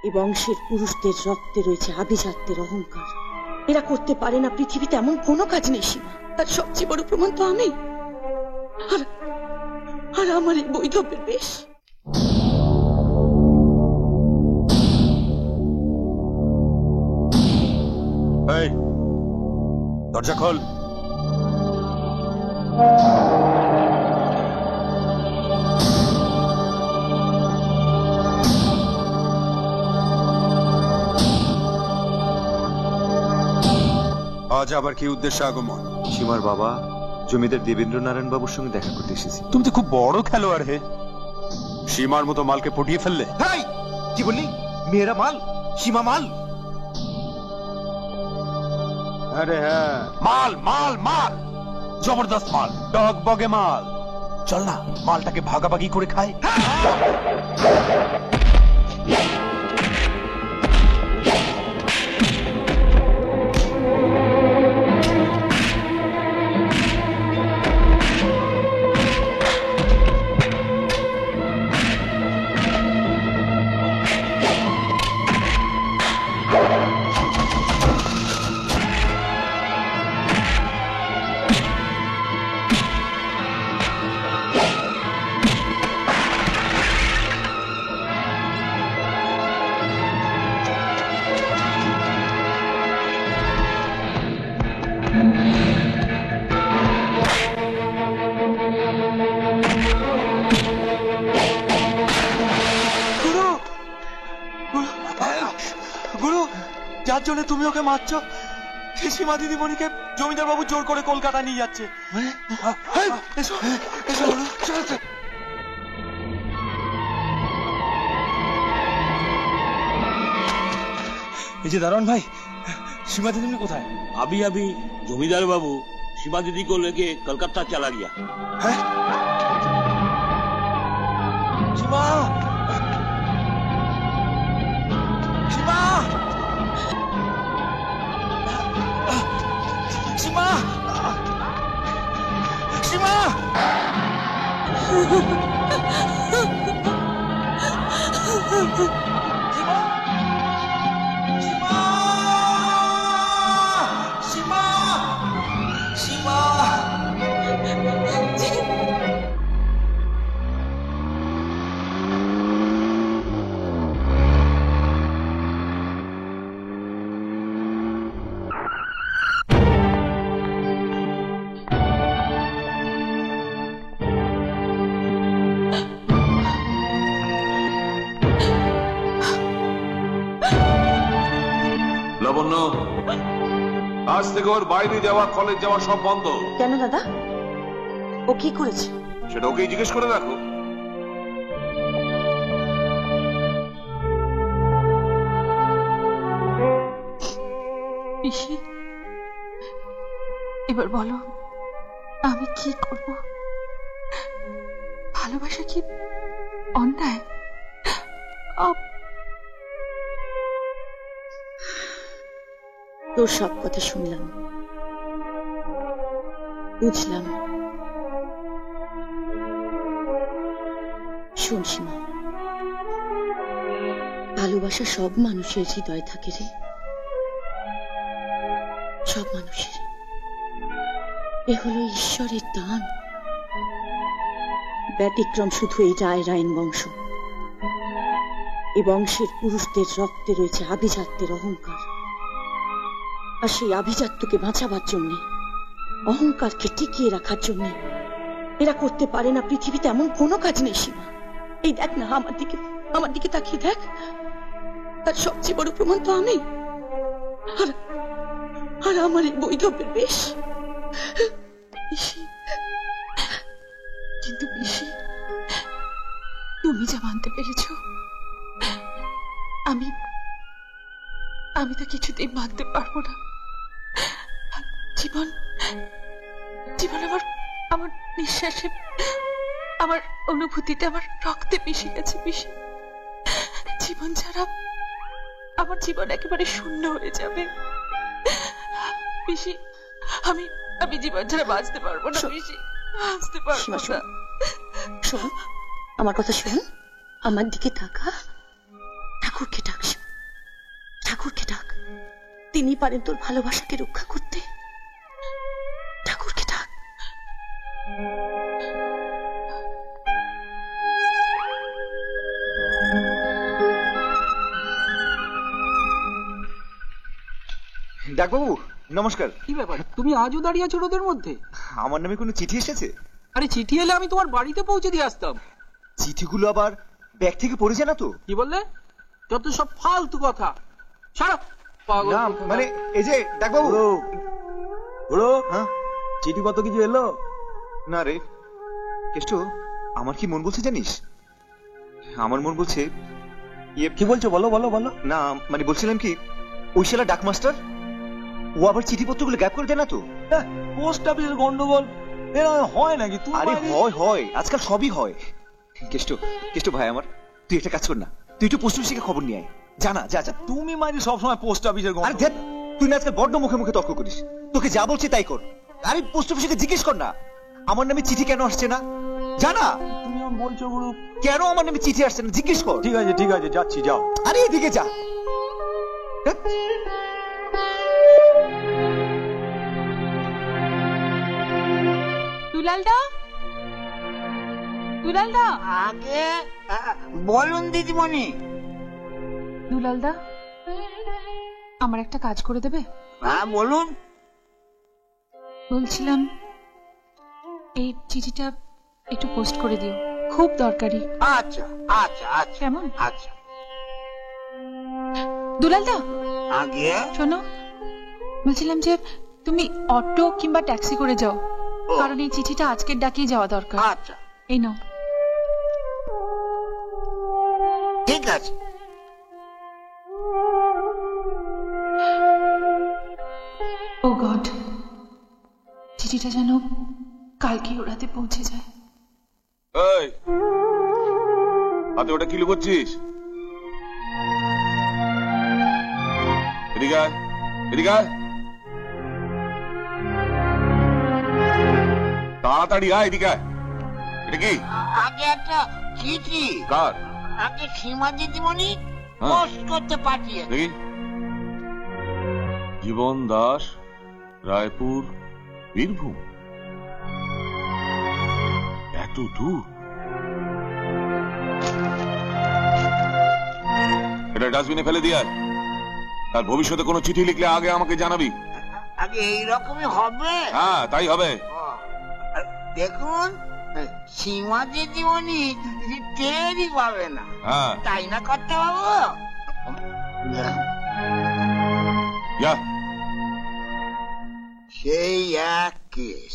এ বংশের পুরুষদের রক্তে রয়েছে আভিজাত্যের অহংকার। এরা করতে পারে না পৃথিবীতে এমন কোনো কাজ নেই সীমা। তার সবচেয়ে বড় প্রমাণ তো আমি আর আমার এই বৈধব্যের বেশ। দরজা খোল। আজ আবার কি উদ্দেশ্যে আগমন? সীমার বাবা জমিদার দেবেন্দ্র নারায়ণ বাবুর সঙ্গে দেখা করতে এসেছি। তুমি তো খুব বড় খেলোয়াড় হে, সীমার মতো মালকে পটিয়ে ফেললে। কি বললি? মেয়েরা মাল, সীমা মাল? আরে হ্যাঁ, মাল মাল মাল, জবরদস্ত মাল, ডগ বগে মাল। চল না মালটাকে ভাগাভাগি করে খায়। যার জন্য তুমি ওকে মারছো, সীমা দিদিমণিকে জমিদার বাবু জোর করে কলকাতা নিয়ে যাচ্ছে। এই যে দারোয়ান ভাই, সীমা দিদিমণি কোথায়? अभी अभी जमींदार बाबू सीमा दीदी को लेके कलकत्ता चला गया है। सीमा, सीमा, सीमा, सीमा, লাবণ্য, আজ থেকে ওর বাইরে যাওয়া কলেজ যাওয়া সব বন্ধ। কেন দাদা, ও কি করেছে? সেটা ওকেই জিজ্ঞেস করে রাখো। পিসি, এবার বলো আমি কি করব? ভালোবাসা কি অন্যায়? তোর সব কথা শুনলাম, বুঝলাম। শোন সীমা, ভালোবাসা সব মানুষের হৃদয়ে থাকে রে, সব মানুষের। এ হলো ঈশ্বরের দান। ব্যতিক্রম শুধু এই রায় রায়ন বংশ। এ বংশের পুরুষদের রক্তে রয়েছে আভিজাত্যের অহংকার। আর সেই আভিজাত্যকে বাঁচাবার জন্যে, অহংকারকে টিকিয়ে রাখার জন্যে এরা করতে পারে না পৃথিবীতে এমন কোনো কাজ নেই সীমা। এই দেখ না, আমার দিকে তাকিয়ে দেখ। তার সবচেয়ে বড় প্রমাণ তো আমি আর আমার এই বৈধব্যের বেশ। কিন্তু পিসি, তুমি যা মানতে পেরেছ, আমি তা কিছুতেই মানতে পারবো না। জীবন আমার নিঃশ্বাসে, আমার অনুভূতিতে, আমার রক্তে মিশে গেছে পিসি। জীবন ছাড়া আমার জীবন একেবারে শূন্য হয়ে যাবে পিসি। আমি জীবন ছাড়া বাঁচতে পারবো না পিসি, বাঁচতে পারবো না। শোন, আমার কথা শোন, আমার দিকে তাকা। ঠাকুরকে ডাক শিব, ঠাকুরকে ডাক। তিনি পারেন তোর ভালোবাসাকে রক্ষা করতে। ঠাকুরকে ডাক। ডাকবাবু নমস্কার। কি ব্যাপার, তুমি আজও দাঁড়িয়ে আছো রোদের মধ্যে? আমার নামে কোনো চিঠি এসেছে? আরে চিঠি এলে আমি তোমার বাড়িতে পৌঁছে দিয়ে আসতাম। চিঠিগুলো আবার ব্যাগ থেকে পড়ে যায় না তো? কি বললে? যত সব ফালতু কথা, ছাড়ো পাগল। না মানে এই যে ডাকবাবু। বলো হ্যাঁ চিঠি কত কিছু এলো? না রে কেষ্ট, আমার কি মন বলছে জানিস? আমার মন বলছে কি বলছো বলো বলো বলো। না মানে বলছিলাম কি, ওই শালা ডাক মাস্টার ও আবার চিঠিপত্রগুলো গ্যাপ করে দেয় না তো? পোস্ট অফিসের গন্ডগোল হয় নাকি? তুই আরে হয় হয়, আজকাল সবই হয়। কেষ্ট কেষ্ট ভাই আমার, তুই একটা কাজ কর না, তুই একটু পোস্ট অফিসে খবর নিয়ে আয়। জানা যা যা। তুমি মাঝে সবসময় পোস্ট অফিসের আরে ধ্যাৎ, তুই না আজকাল বড্ড মুখে মুখে তর্ক করিস। তোকে যা বলছি তাই কর। আরে পোস্ট অফিসে জিজ্ঞেস কর না আমার নামে চিঠি কেন আসছে না, জানা। তুমি বলছো গুরু, কেন আমার নামে চিঠি আসছে না জিজ্ঞেস কর। ঠিক আছে যাচ্ছি, যাও। আরে এদিকে যা। ধ্যাৎ। দুলালদা, দুলালদা। আগে বলুন দিদিমণি। দুলালদা, আমার একটা কাজ করে দেবে? হ্যাঁ বলুন। বলছিলাম এই চিঠিটা একটু পোস্ট করে দিও, খুব দরকারি। আচ্ছা আচ্ছা আচ্ছা কেমন? আচ্ছা। দুলালদা আগে শোনো, বলছিলাম যে তুমি অটো কিংবা ট্যাক্সি করে যাও, কারণ এই চিঠিটা আজকের ডাকিয়ে যাওয়া দরকার। আচ্ছা এই নাও। ঠিক আছে। ও গড, চিঠিটা যেন কালকে ওরাতে পৌঁছে যায়। এই হাতে ওটা কি লুকোচ্ছিস? এদিকে আয়, এদিকে আয়। তাড়াতাড়ি আয়, এদিকে আয়। এটা কি? আগে একটা চিঠি। কার? আগে সীমা দিদিমণি হ্যাঁ। পোস্ট করতে পাঠিয়ে। দেখি। জীবন দাস, রায়পুর, বীরভূম। এত দূর? এটা ডাস্টবিনে ফেলে দিয়ে আয়। আর ভবিষ্যতে কোনো চিঠি লিখলে আগে আমাকে জানাবি। আগে এইরকমই হবে? হ্যাঁ তাই হবে। দেখুন সীমা দিদিমণি টেরই পাবে না। হ্যাঁ তাই না করতে পাবো? যা। সেই এক কেস।